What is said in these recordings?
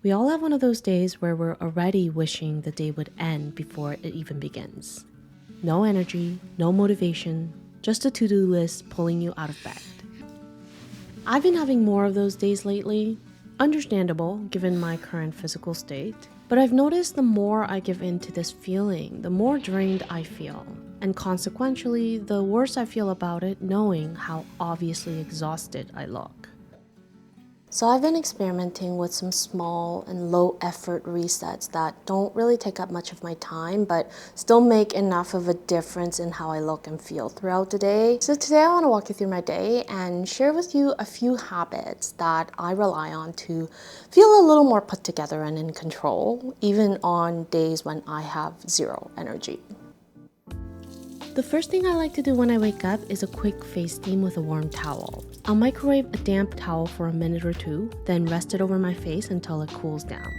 We all have one of those days where we're already wishing the day would end before it even begins. No energy, no motivation, just a to-do list pulling you out of bed. I've been having more of those days lately. Understandable given my current physical state, but I've noticed the more I give in to this feeling, the more drained I feel. And consequentially, the worse I feel about it knowing how obviously exhausted I look. So I've been experimenting with some small and low effort resets that don't really take up much of my time, but still make enough of a difference in how I look and feel throughout the day. So today I want to walk you through my day and share with you a few habits that I rely on to feel a little more put together and in control, even on days when I have zero energy. The first thing I like to do when I wake up is a quick face steam with a warm towel. I'll microwave a damp towel for a minute or two, then rest it over my face until it cools down.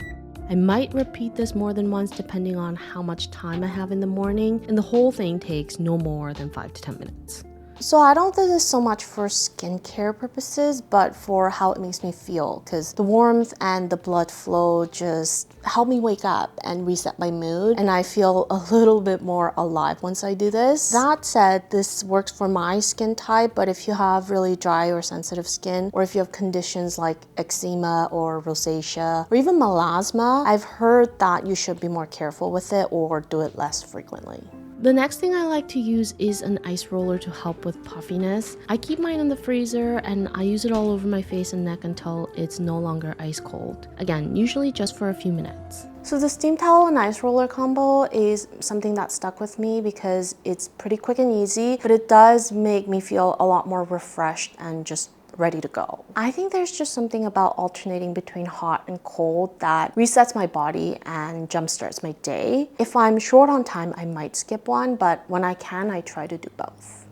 I might repeat this more than once depending on how much time I have in the morning, and the whole thing takes no more than 5 to 10 minutes. So I don't do this so much for skincare purposes, but for how it makes me feel, because the warmth and the blood flow just help me wake up and reset my mood, and I feel a little bit more alive once I do this. That said, this works for my skin type, but if you have really dry or sensitive skin, or if you have conditions like eczema or rosacea, or even melasma, I've heard that you should be more careful with it or do it less frequently. The next thing I like to use is an ice roller to help with puffiness. I keep mine in the freezer and I use it all over my face and neck until it's no longer ice cold. Again, usually just for a few minutes. So the steam towel and ice roller combo is something that stuck with me because it's pretty quick and easy, but it does make me feel a lot more refreshed and just ready to go. I think there's just something about alternating between hot and cold that resets my body and jumpstarts my day. If I'm short on time, I might skip one, but when I can, I try to do both.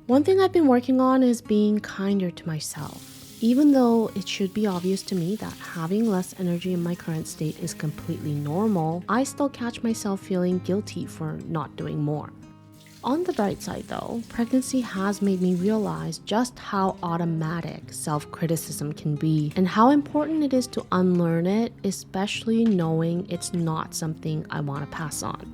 One thing I've been working on is being kinder to myself. Even though it should be obvious to me that having less energy in my current state is completely normal, I still catch myself feeling guilty for not doing more. On the bright side though, pregnancy has made me realize just how automatic self-criticism can be and how important it is to unlearn it, especially knowing it's not something I want to pass on.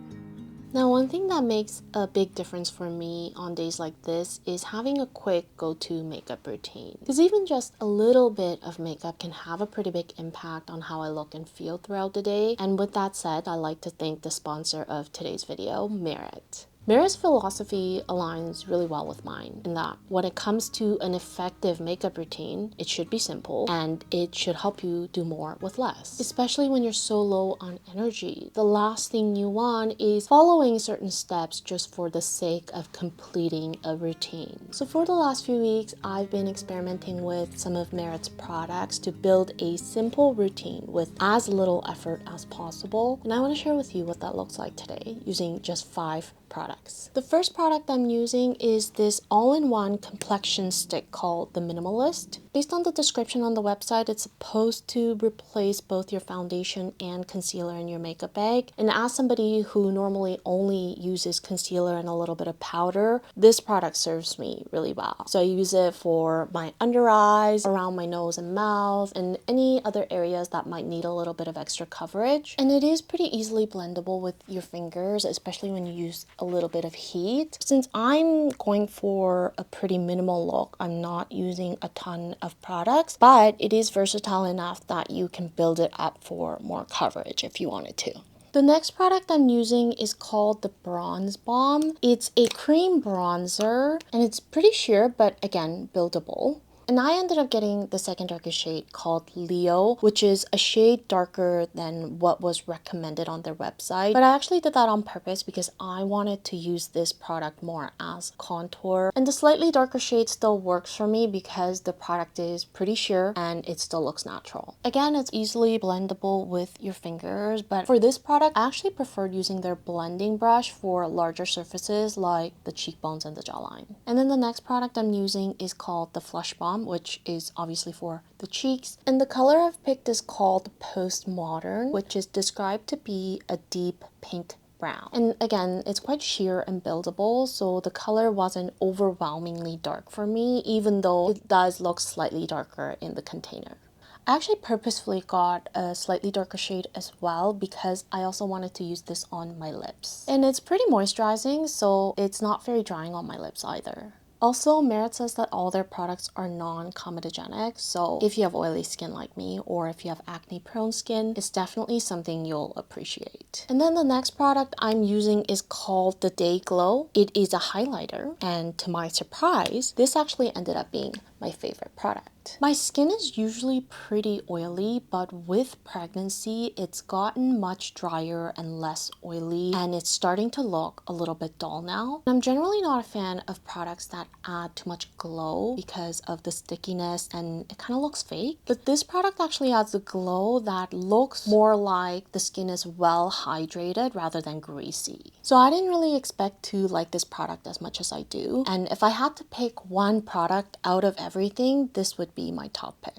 Now, one thing that makes a big difference for me on days like this is having a quick go-to makeup routine. Because even just a little bit of makeup can have a pretty big impact on how I look and feel throughout the day. And with that said, I like to thank the sponsor of today's video, Merit. Merit's philosophy aligns really well with mine in that when it comes to an effective makeup routine, it should be simple and it should help you do more with less. Especially when you're so low on energy. The last thing you want is following certain steps just for the sake of completing a routine. So for the last few weeks, I've been experimenting with some of Merit's products to build a simple routine with as little effort as possible. And I want to share with you what that looks like today using just 5 products. The first product I'm using is this all-in-one complexion stick called the Minimalist. Based on the description on the website, it's supposed to replace both your foundation and concealer in your makeup bag. And as somebody who normally only uses concealer and a little bit of powder, this product serves me really well. So I use it for my under eyes, around my nose and mouth, and any other areas that might need a little bit of extra coverage. And it is pretty easily blendable with your fingers, especially when you use a little bit of heat. Since I'm going for a pretty minimal look, I'm not using a ton of products, but it is versatile enough that you can build it up for more coverage if you wanted to. The next product I'm using is called the Bronze Bomb. It's a cream bronzer and it's pretty sheer, but again, buildable. And I ended up getting the second darkest shade called Leo, which is a shade darker than what was recommended on their website. But I actually did that on purpose because I wanted to use this product more as contour. And the slightly darker shade still works for me because the product is pretty sheer and it still looks natural. Again, it's easily blendable with your fingers, but for this product, I actually preferred using their blending brush for larger surfaces like the cheekbones and the jawline. And then the next product I'm using is called the Flush Bomb, which is obviously for the cheeks. And the color I've picked is called Postmodern, which is described to be a deep pink brown. And again, it's quite sheer and buildable, so the color wasn't overwhelmingly dark for me, even though it does look slightly darker in the container. I actually purposefully got a slightly darker shade as well because I also wanted to use this on my lips. And it's pretty moisturizing, so it's not very drying on my lips either. Also, Merit says that all their products are non-comedogenic, so if you have oily skin like me or if you have acne-prone skin, it's definitely something you'll appreciate. And then the next product I'm using is called the Day Glow. It is a highlighter, and to my surprise, this actually ended up being my favorite product. My skin is usually pretty oily, but with pregnancy, it's gotten much drier and less oily, and it's starting to look a little bit dull now. I'm generally not a fan of products that add too much glow because of the stickiness and it kind of looks fake. But this product actually adds a glow that looks more like the skin is well hydrated rather than greasy. So I didn't really expect to like this product as much as I do. And if I had to pick one product out of everything, this would be my top pick.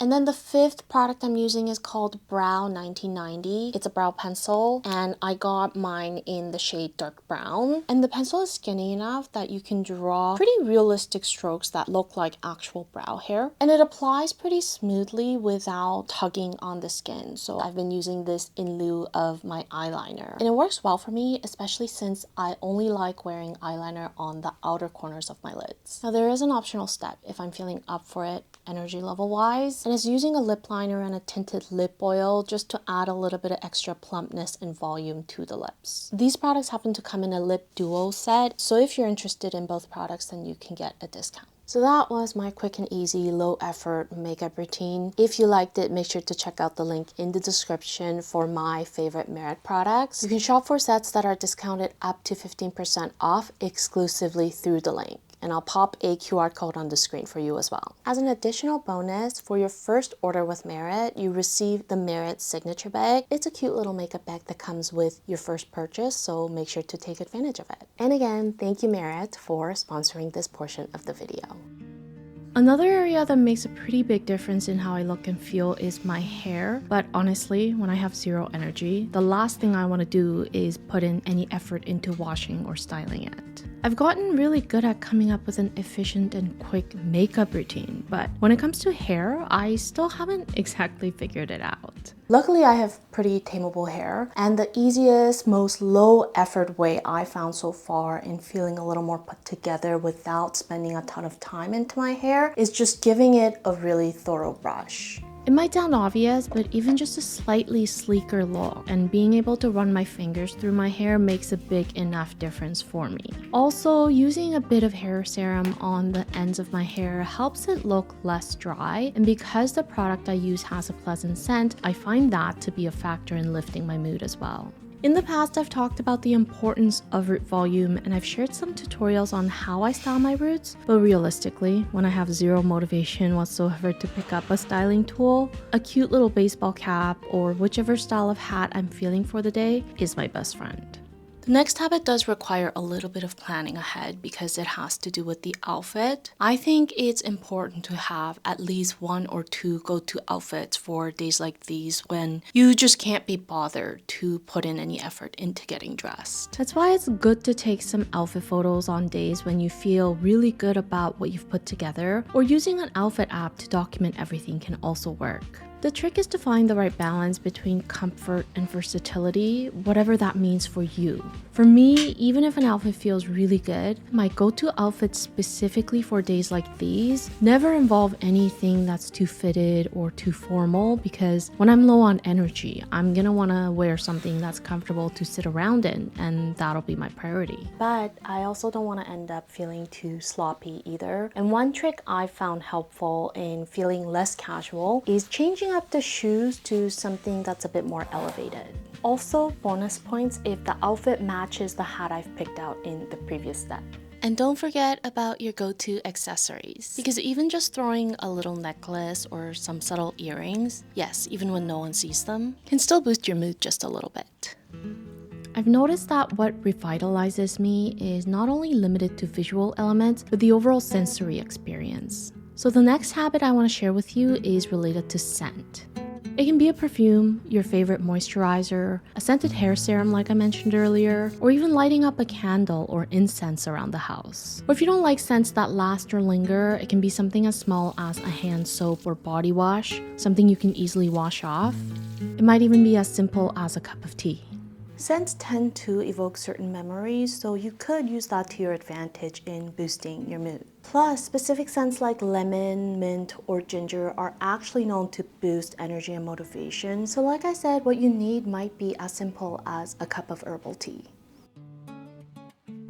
And then the fifth product I'm using is called Brow 1990. It's a brow pencil, and I got mine in the shade dark brown. And the pencil is skinny enough that you can draw pretty realistic strokes that look like actual brow hair. And it applies pretty smoothly without tugging on the skin. So I've been using this in lieu of my eyeliner. And it works well for me, especially since I only like wearing eyeliner on the outer corners of my lids. Now there is an optional step if I'm feeling up for it energy level wise, and it's using a lip liner and a tinted lip oil just to add a little bit of extra plumpness and volume to the lips. These products happen to come in a lip duo set, so if you're interested in both products, then you can get a discount. So that was my quick and easy, low effort makeup routine. If you liked it, make sure to check out the link in the description for my favorite Merit products. You can shop for sets that are discounted up to 15% off exclusively through the link. And I'll pop a QR code on the screen for you as well. As an additional bonus, for your first order with Merit, you receive the Merit Signature Bag. It's a cute little makeup bag that comes with your first purchase, so make sure to take advantage of it. And again, thank you Merit for sponsoring this portion of the video. Another area that makes a pretty big difference in how I look and feel is my hair. But honestly, when I have zero energy, the last thing I want to do is put in any effort into washing or styling it. I've gotten really good at coming up with an efficient and quick makeup routine, but when it comes to hair, I still haven't exactly figured it out. Luckily, I have pretty tameable hair, and the easiest, most low effort way I found so far in feeling a little more put together without spending a ton of time into my hair is just giving it a really thorough brush. It might sound obvious, but even just a slightly sleeker look and being able to run my fingers through my hair makes a big enough difference for me. Also, using a bit of hair serum on the ends of my hair helps it look less dry, and because the product I use has a pleasant scent, I find that to be a factor in lifting my mood as well. In the past, I've talked about the importance of root volume, and I've shared some tutorials on how I style my roots, but realistically, when I have zero motivation whatsoever to pick up a styling tool, a cute little baseball cap or whichever style of hat I'm feeling for the day is my best friend. The next habit does require a little bit of planning ahead because it has to do with the outfit. I think it's important to have at least one or two go-to outfits for days like these when you just can't be bothered to put in any effort into getting dressed. That's why it's good to take some outfit photos on days when you feel really good about what you've put together, or using an outfit app to document everything can also work. The trick is to find the right balance between comfort and versatility, whatever that means for you. For me, even if an outfit feels really good, my go-to outfits specifically for days like these never involve anything that's too fitted or too formal, because when I'm low on energy, I'm gonna wanna wear something that's comfortable to sit around in, and that'll be my priority. But I also don't want to end up feeling too sloppy either. And one trick I found helpful in feeling less casual is changing up the shoes to something that's a bit more elevated. Also, bonus points if the outfit matches the hat I've picked out in the previous step. And don't forget about your go-to accessories, because even just throwing a little necklace or some subtle earrings, yes, even when no one sees them, can still boost your mood just a little bit. I've noticed that what revitalizes me is not only limited to visual elements, but the overall sensory experience. So the next habit I want to share with you is related to scent. It can be a perfume, your favorite moisturizer, a scented hair serum like I mentioned earlier, or even lighting up a candle or incense around the house. Or if you don't like scents that last or linger, it can be something as small as a hand soap or body wash, something you can easily wash off. It might even be as simple as a cup of tea. Scents tend to evoke certain memories, so you could use that to your advantage in boosting your mood. Plus, specific scents like lemon, mint, or ginger are actually known to boost energy and motivation. So like I said, what you need might be as simple as a cup of herbal tea.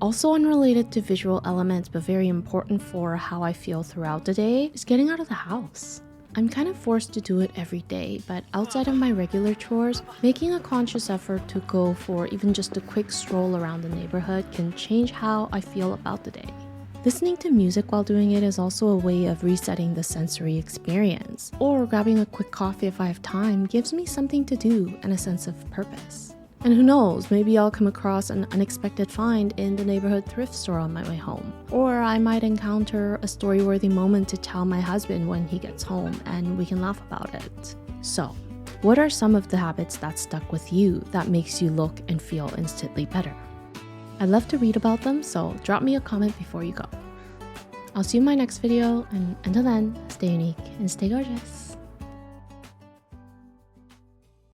Also unrelated to visual elements, but very important for how I feel throughout the day, is getting out of the house. I'm kind of forced to do it every day, but outside of my regular chores, making a conscious effort to go for even just a quick stroll around the neighborhood can change how I feel about the day. Listening to music while doing it is also a way of resetting the sensory experience, or grabbing a quick coffee if I have time gives me something to do and a sense of purpose. And who knows, maybe I'll come across an unexpected find in the neighborhood thrift store on my way home. Or I might encounter a story-worthy moment to tell my husband when he gets home and we can laugh about it. So, what are some of the habits that stuck with you that makes you look and feel instantly better? I'd love to read about them, so drop me a comment before you go. I'll see you in my next video, and until then, stay unique and stay gorgeous.